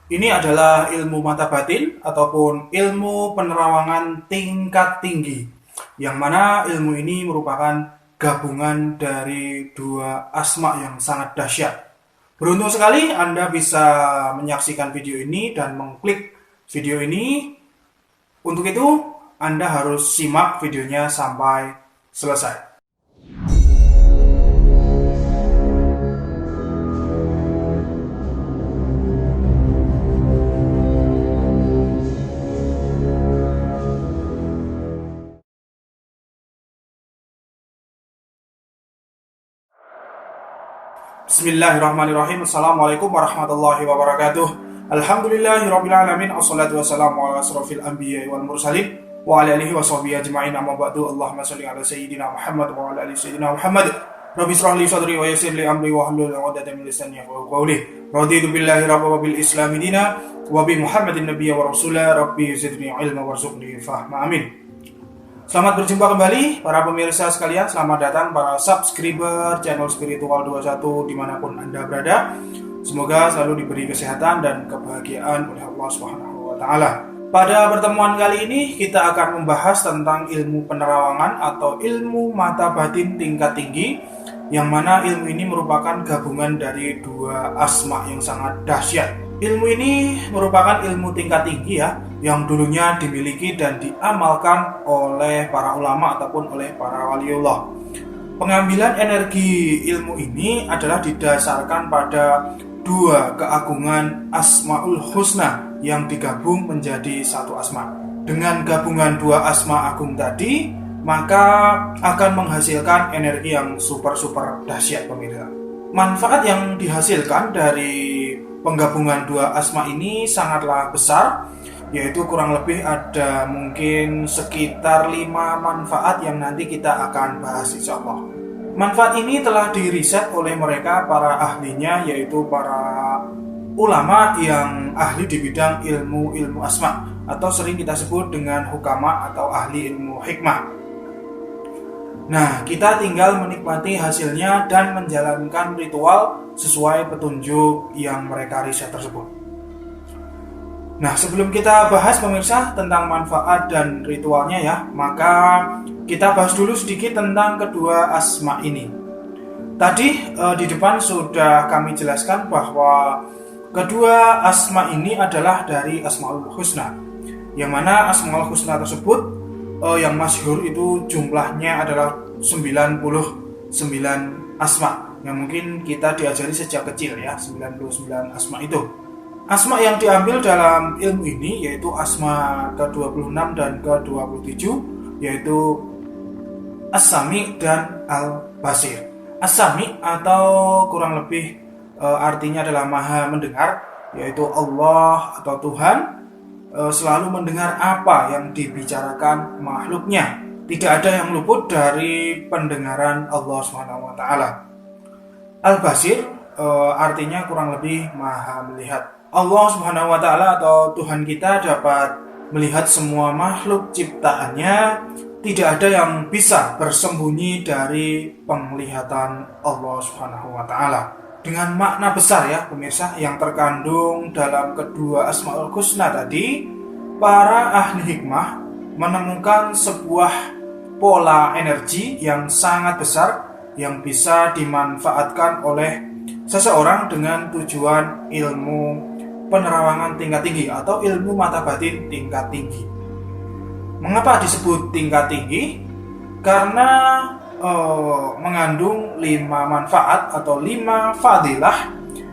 Ini adalah ilmu mata batin ataupun ilmu penerawangan tingkat tinggi, yang mana ilmu ini merupakan gabungan dari dua asma yang sangat dahsyat. Beruntung sekali Anda bisa menyaksikan video ini dan mengklik video ini. Untuk itu, Anda harus simak videonya sampai selesai. Bismillahirrahmanirrahim. Assalamualaikum warahmatullahi wabarakatuh. Alhamdulillahirrabbilalamin. Assalatu wassalamu ala asrafil anbiya wal mursalin wa ala alihi wa sahbihi ajma'in, amma ba'du. Allahumma salli ala sayyidina Muhammad wa ala ali sayyidina Muhammad. Rabbi israh li sadri wa yassir li amri wa hlul 'uqdatam min lisani yafqahu qawli. Raditu billahi rabban wa bil islami dina wa bi Muhammadin nabiyya wa rasula. Rabbi zidni ilma warzuqni fahma. Amin. Selamat berjumpa kembali para pemirsa sekalian. Selamat datang para subscriber channel Spiritual 21 dimanapun Anda berada. Semoga selalu diberi kesehatan dan kebahagiaan oleh Allah Subhanahu wa taala. Pada pertemuan kali ini kita akan membahas tentang ilmu penerawangan atau ilmu mata batin tingkat tinggi, yang mana ilmu ini merupakan gabungan dari dua asma yang sangat dahsyat. Ilmu ini merupakan ilmu tingkat tinggi ya, yang dulunya dimiliki dan diamalkan oleh para ulama ataupun oleh para waliullah. Pengambilan energi ilmu ini adalah didasarkan pada dua keagungan Asmaul Husna yang digabung menjadi satu asma. Dengan gabungan dua asma agung tadi, maka akan menghasilkan energi yang super dahsyat pemirsa. Manfaat yang dihasilkan dari penggabungan dua asma ini sangatlah besar, yaitu kurang lebih ada mungkin sekitar 5 manfaat yang nanti kita akan bahas insya Allah. Manfaat ini telah diriset oleh mereka para ahlinya, yaitu para ulama yang ahli di bidang ilmu asma, atau sering kita sebut dengan hukama atau ahli ilmu hikmah. Nah, kita tinggal menikmati hasilnya dan menjalankan ritual sesuai petunjuk yang mereka riset tersebut. Nah, sebelum kita bahas pemirsa tentang manfaat dan ritualnya ya, maka kita bahas dulu sedikit tentang kedua asma ini. Tadi di depan sudah kami jelaskan bahwa kedua asma ini adalah dari Asmaul Husna, yang mana Asmaul Husna tersebut yang masyhur itu jumlahnya adalah 99 asma, yang mungkin kita diajari sejak kecil ya, 99 asma itu. Asma yang diambil dalam ilmu ini yaitu asma ke-26 dan ke-27, yaitu As-Sami dan Al-Basir. As-Sami atau kurang lebih artinya adalah maha mendengar, yaitu Allah atau Tuhan selalu mendengar apa yang dibicarakan makhluknya. Tidak ada yang luput dari pendengaran Allah Subhanahu wa taala. Al-Basir artinya kurang lebih maha melihat. Allah Subhanahu wa taala atau Tuhan kita dapat melihat semua makhluk ciptaannya. Tidak ada yang bisa bersembunyi dari penglihatan Allah Subhanahu wa taala. Dengan makna besar ya pemirsa yang terkandung dalam kedua Asmaul Husna tadi, para ahli hikmah menemukan sebuah pola energi yang sangat besar yang bisa dimanfaatkan oleh seseorang dengan tujuan ilmu penerawangan tingkat tinggi atau ilmu mata batin tingkat tinggi. Mengapa disebut tingkat tinggi? Karena mengandung 5 manfaat atau 5 fadilah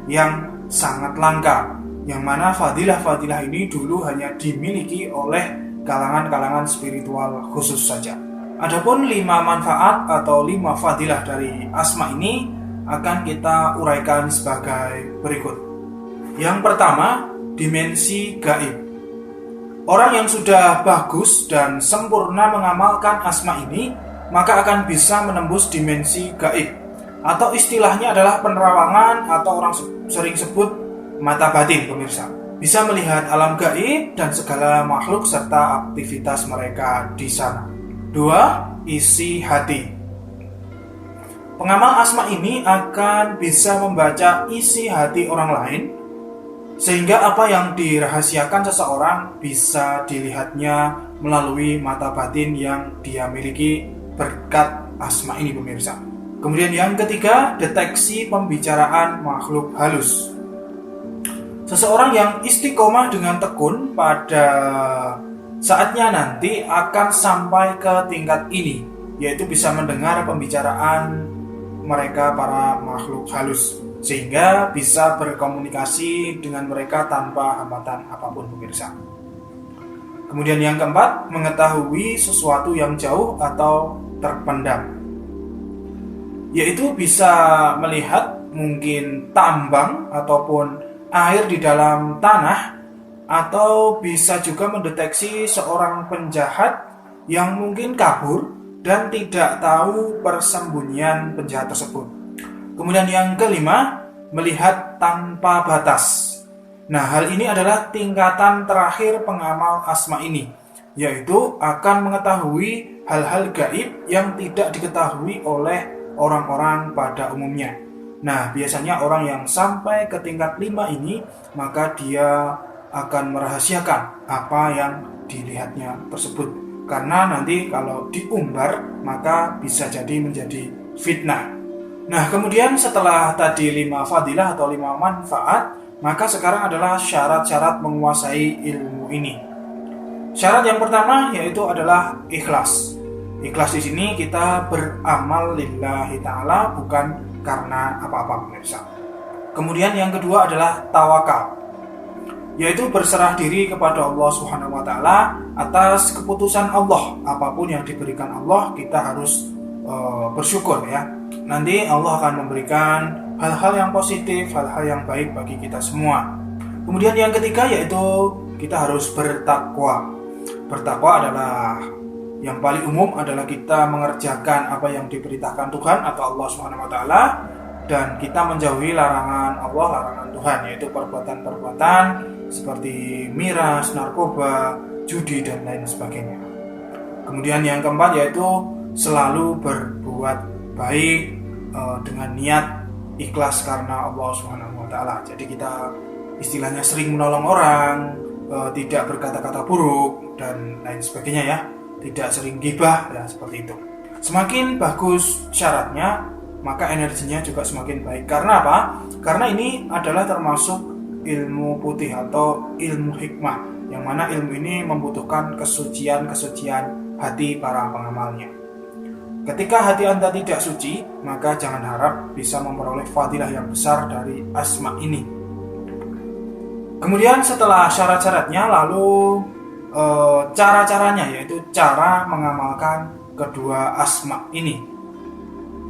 yang sangat langka, yang mana fadilah-fadilah ini dulu hanya dimiliki oleh kalangan-kalangan spiritual khusus saja. Adapun 5 manfaat atau 5 fadilah dari asma ini akan kita uraikan sebagai berikut. Yang pertama, dimensi gaib. Orang yang sudah bagus dan sempurna mengamalkan asma ini, maka akan bisa menembus dimensi gaib, atau istilahnya adalah penerawangan atau orang sering sebut mata batin pemirsa. Bisa melihat alam gaib dan segala makhluk serta aktivitas mereka di sana. 2. Isi hati. Pengamal asma ini akan bisa membaca isi hati orang lain Sehingga apa yang dirahasiakan seseorang bisa dilihatnya melalui mata batin yang dia miliki berkat asma ini, pemirsa. Kemudian yang ketiga, deteksi pembicaraan makhluk halus. Seseorang yang istiqomah dengan tekun pada saatnya nanti akan sampai ke tingkat ini, yaitu bisa mendengar pembicaraan mereka para makhluk halus, sehingga bisa berkomunikasi dengan mereka tanpa hambatan apapun, pemirsa. Kemudian yang keempat, mengetahui sesuatu yang jauh atau terpendam, yaitu bisa melihat mungkin tambang ataupun air di dalam tanah, atau bisa juga mendeteksi seorang penjahat yang mungkin kabur dan tidak tahu persembunyian penjahat tersebut. Kemudian yang kelima, melihat tanpa batas. Nah, hal ini adalah tingkatan terakhir pengamal asma ini, yaitu akan mengetahui hal-hal gaib yang tidak diketahui oleh orang-orang pada umumnya. Nah, biasanya orang yang sampai ke tingkat 5 ini, maka dia akan merahasiakan apa yang dilihatnya tersebut. Karena nanti kalau diumbar, maka bisa jadi menjadi fitnah. Nah, kemudian setelah tadi 5 fadilah atau 5 manfaat, maka sekarang adalah syarat-syarat menguasai ilmu ini. Syarat yang pertama yaitu adalah ikhlas. Ikhlas di sini kita beramal lillahi ta'ala, bukan karena apa-apa, pemirsa. Kemudian yang kedua adalah tawakal, yaitu berserah diri kepada Allah Subhanahu wa taala atas keputusan Allah. Apapun yang diberikan Allah, kita harus bersyukur ya. Nanti Allah akan memberikan hal-hal yang positif, hal-hal yang baik bagi kita semua. Kemudian yang ketiga yaitu kita harus bertakwa. Bertakwa adalah yang paling umum adalah kita mengerjakan apa yang diperintahkan Tuhan atau Allah Subhanahu wa taala, dan kita menjauhi larangan Allah, larangan Tuhan, yaitu perbuatan-perbuatan seperti miras, narkoba, judi dan lain sebagainya. Kemudian yang keempat yaitu selalu berbuat baik dengan niat ikhlas karena Allah Subhanahu wa taala. Jadi kita istilahnya sering menolong orang, tidak berkata-kata buruk dan lain sebagainya ya. Tidak sering ghibah ya, seperti itu. Semakin bagus syaratnya, maka energinya juga semakin baik. Karena apa? Karena ini adalah termasuk ilmu putih atau ilmu hikmah, yang mana ilmu ini membutuhkan kesucian-kesucian hati para pengamalnya. Ketika hati Anda tidak suci, maka jangan harap bisa memperoleh fadilah yang besar dari asma ini. Kemudian setelah syarat-syaratnya, lalu cara-caranya, yaitu cara mengamalkan kedua asma ini.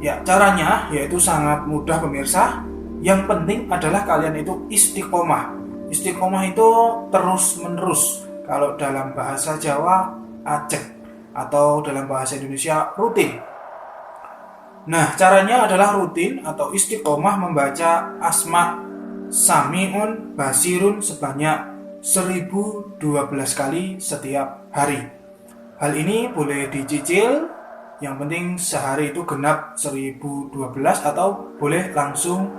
Ya, caranya yaitu sangat mudah, pemirsa. Yang penting adalah kalian itu istiqomah. Istiqomah itu terus-menerus. Kalau dalam bahasa Jawa, ajek, atau dalam bahasa Indonesia rutin. Nah, caranya adalah rutin atau istiqomah membaca asma Sami'un Basirun sebanyak 1012 kali setiap hari. Hal ini boleh dicicil, yang penting sehari itu genap 1012, atau boleh langsung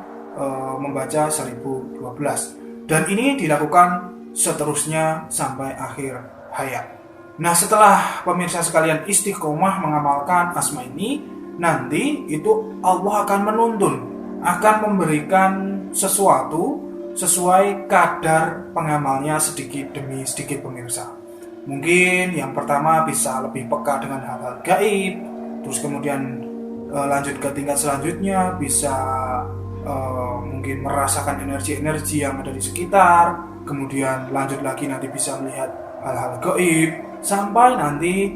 membaca 1012. Dan ini dilakukan seterusnya sampai akhir hayat. Nah, setelah pemirsa sekalian istiqomah mengamalkan asma ini, nanti itu Allah akan menuntun, akan memberikan sesuatu sesuai kadar pengamalnya sedikit demi sedikit, pemirsa. Mungkin yang pertama bisa lebih peka dengan hal-hal gaib, terus kemudian lanjut ke tingkat selanjutnya bisa mungkin merasakan energi-energi yang ada di sekitar, kemudian lanjut lagi nanti bisa melihat hal-hal gaib, sampai nanti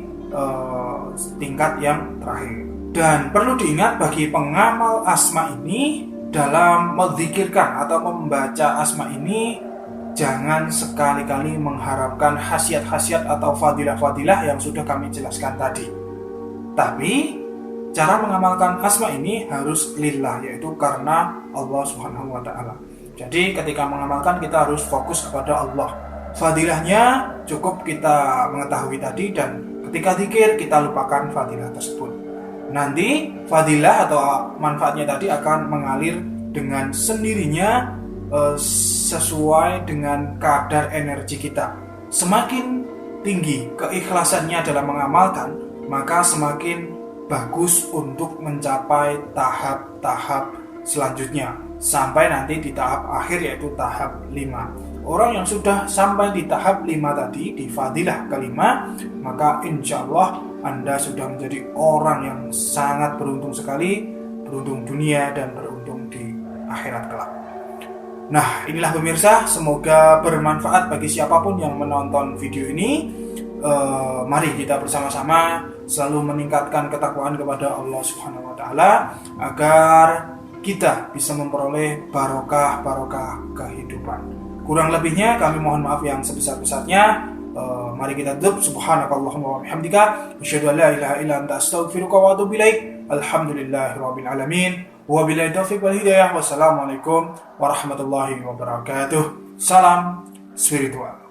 tingkat yang terakhir. Dan perlu diingat bagi pengamal asma ini, dalam menzikirkan atau membaca asma ini, jangan sekali-kali mengharapkan khasiat-khasiat atau fadilah-fadilah yang sudah kami jelaskan tadi. Tapi cara mengamalkan asma ini harus lillah, yaitu karena Allah Subhanahu wa taala. Jadi ketika mengamalkan kita harus fokus kepada Allah. Fadilahnya cukup kita mengetahui tadi, dan ketika zikir kita lupakan fadilah tersebut. Nanti fadilah atau manfaatnya tadi akan mengalir dengan sendirinya sesuai dengan kadar energi kita. Semakin tinggi keikhlasannya dalam mengamalkan, maka semakin bagus untuk mencapai tahap-tahap selanjutnya sampai nanti di tahap akhir, yaitu tahap 5. Orang yang sudah sampai di tahap 5 tadi, di fadilah kelima, maka insya Allah Anda sudah menjadi orang yang sangat beruntung sekali, beruntung dunia dan beruntung di akhirat kelak. Nah, inilah pemirsa, semoga bermanfaat bagi siapapun yang menonton video ini. Mari kita bersama-sama selalu meningkatkan ketakwaan kepada Allah Subhanahu wa Ta'ala agar kita bisa memperoleh barokah kehidupan. Kurang lebihnya kami mohon maaf yang sebesar-besarnya. Mari kita tutup. Subhanakallahumma wa bihamdika asyhadu an la ilaha illa anta astaghfiruka wa atubu ilaik. Alhamdulillahirabbil alamin. Wabillahi taufiq wal hidayah. Wassalamualaikum warahmatullahi wabarakatuh. Salam spiritual.